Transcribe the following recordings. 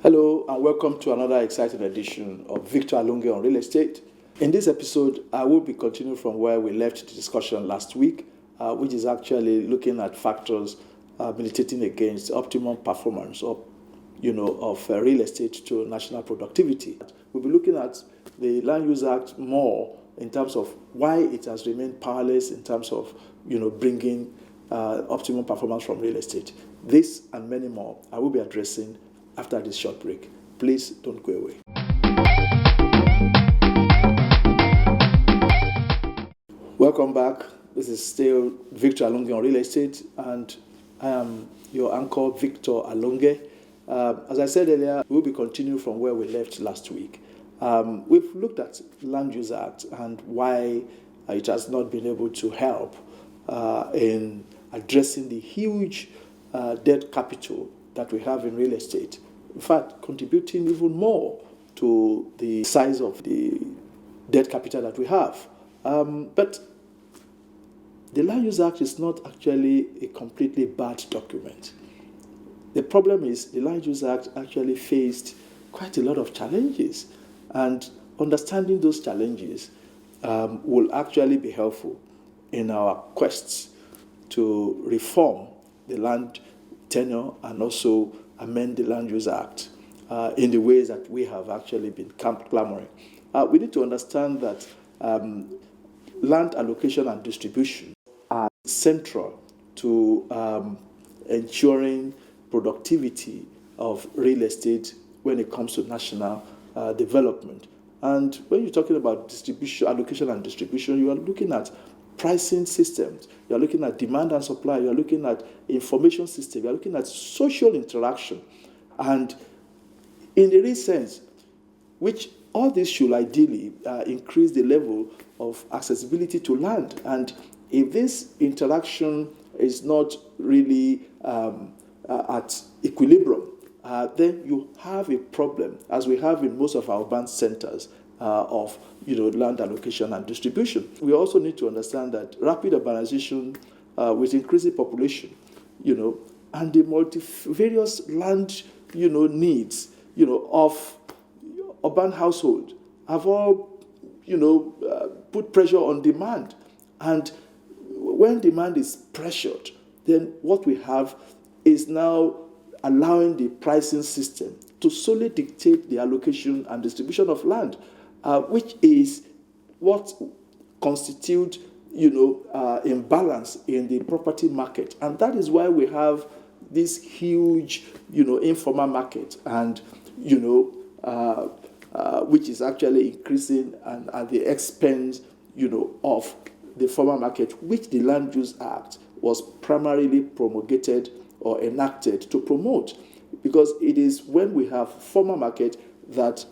Hello and welcome to another exciting edition of Victor Alonge on Real Estate. In this episode, I will be continuing from where we left the discussion last week, which is actually looking at factors militating against optimum performance of real estate to national productivity. We'll be looking at the Land Use Act more in terms of why it has remained powerless in terms of bringing optimum performance from real estate. This and many more I will be addressing after this short break. Please don't go away. Welcome back. This is still Victor Alonge on Real Estate, and I am your anchor, Victor Alonge. As I said earlier, we'll be continuing from where we left last week. We've looked at Land Use Act and why it has not been able to help in addressing the huge debt capital that we have in real estate. In fact, contributing even more to the size of the debt capital that we have. But the Land Use Act is not actually a completely bad document. The problem is the Land Use Act actually faced quite a lot of challenges, and understanding those challenges will actually be helpful in our quests to reform the land tenure and also amend the Land Use Act in the ways that we have actually been clamoring. We need to understand that land allocation and distribution are central to ensuring productivity of real estate when it comes to national development. And when you're talking about distribution, allocation and distribution, you are looking at pricing systems, you're looking at demand and supply, you're looking at information system, you're looking at social interaction. And in the real sense, which all this should ideally increase the level of accessibility to land. And if this interaction is not really at equilibrium, then you have a problem, as we have in most of our urban centers, of land allocation and distribution. We also need to understand that rapid urbanization with increasing population, and the various land, needs, of urban household have all, put pressure on demand. And when demand is pressured, then what we have is now allowing the pricing system to solely dictate the allocation and distribution of land, which is what constitutes, imbalance in the property market. And that is why we have this huge, informal market, and, which is actually increasing and at the expense, of the formal market, which the Land Use Act was primarily promulgated or enacted to promote. Because it is when we have formal market that,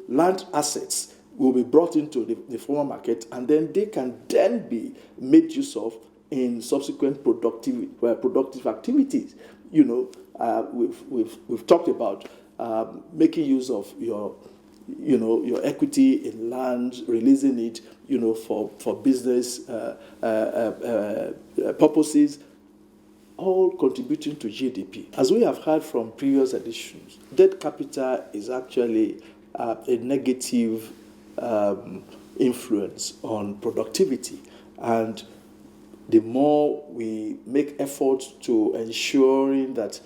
land assets will be brought into the formal market, and then they can then be made use of in subsequent productive activities. We've talked about making use of your equity in land, releasing it, for business purposes, all contributing to GDP. As we have heard from previous editions, debt capital is actually a negative influence on productivity. And the more we make efforts to ensuring that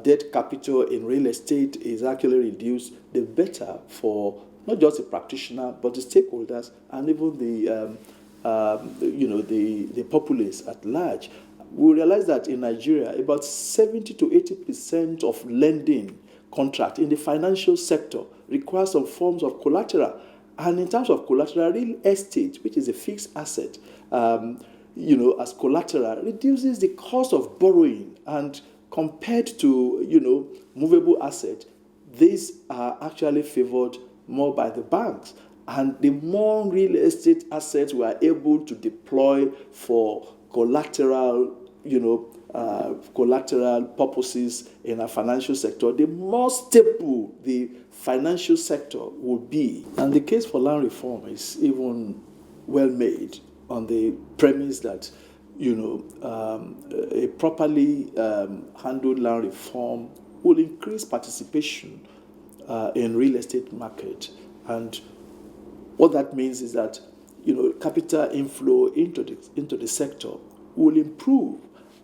debt capital in real estate is actually reduced, the better for not just the practitioner, but the stakeholders and even the populace at large. We realize that in Nigeria, about 70 to 80% of lending contract in the financial sector requires some forms of collateral. And in terms of collateral, real estate, which is a fixed asset, as collateral, reduces the cost of borrowing. And compared to, movable assets, these are actually favored more by the banks. And the more real estate assets we are able to deploy for collateral purposes in our financial sector, the more stable the financial sector will be. And the case for land reform is even well made on the premise that, a properly handled land reform will increase participation in real estate market. And what that means is that capital inflow into the sector will improve,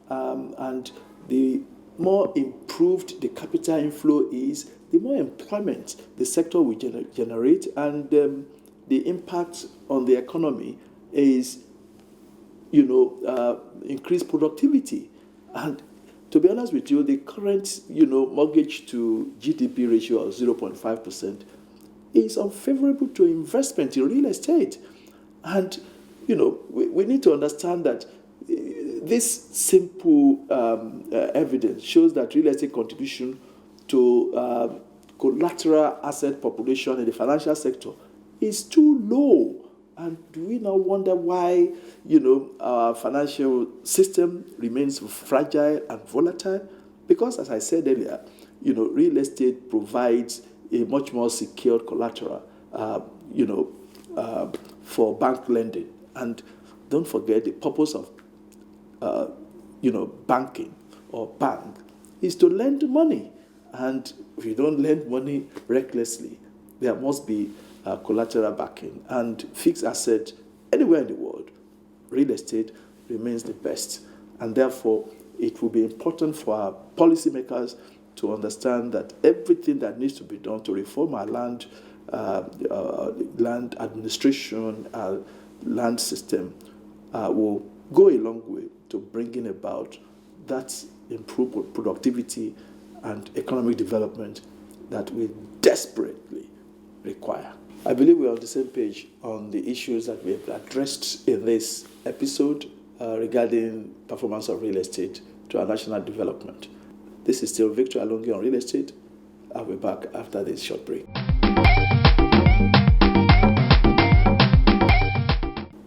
and the more improved the capital inflow is, the more employment the sector will generate, and the impact on the economy is increased productivity. And to be honest with you, the current mortgage to GDP ratio of 0.5% is unfavorable to investment in real estate. And we need to understand that this simple evidence shows that real estate contribution to collateral asset population in the financial sector is too low. And do we now wonder why our financial system remains fragile and volatile? Because, as I said earlier, real estate provides a much more secured collateral for bank lending. And don't forget, the purpose of banking or bank is to lend money. And if you don't lend money recklessly, there must be collateral backing. And fixed asset anywhere in the world, real estate remains the best. And therefore, it will be important for our policymakers to understand that everything that needs to be done to reform our land administration, land system, will go a long way to bringing about that improved productivity and economic development that we desperately require. I believe we're on the same page on the issues that we have addressed in this episode regarding performance of real estate to our national development. This is still Victor Alonge on real estate. I'll be back after this short break.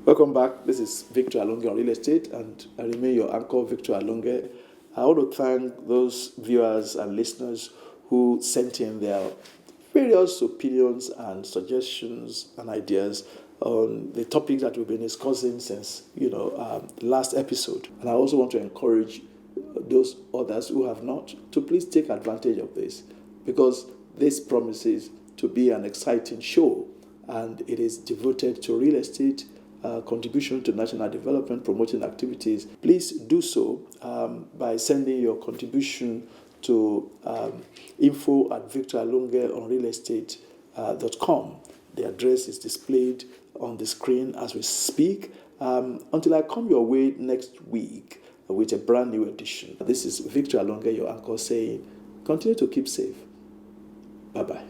Welcome back. This is Victor Alonge on real estate, and I remain your anchor, Victor Alonge. I want to thank those viewers and listeners who sent in their various opinions and suggestions and ideas on the topics that we've been discussing since the last episode. And I also want to encourage those others who have not to please take advantage of this, because this promises to be an exciting show, and it is devoted to real estate, contribution to national development, promoting activities. Please do so by sending your contribution to info@victoralongeonrealestate.com. The address is displayed on the screen as we speak. Until I come your way next week with a brand new edition. This is Victor Alonge, your anchor, saying, continue to keep safe. Bye-bye.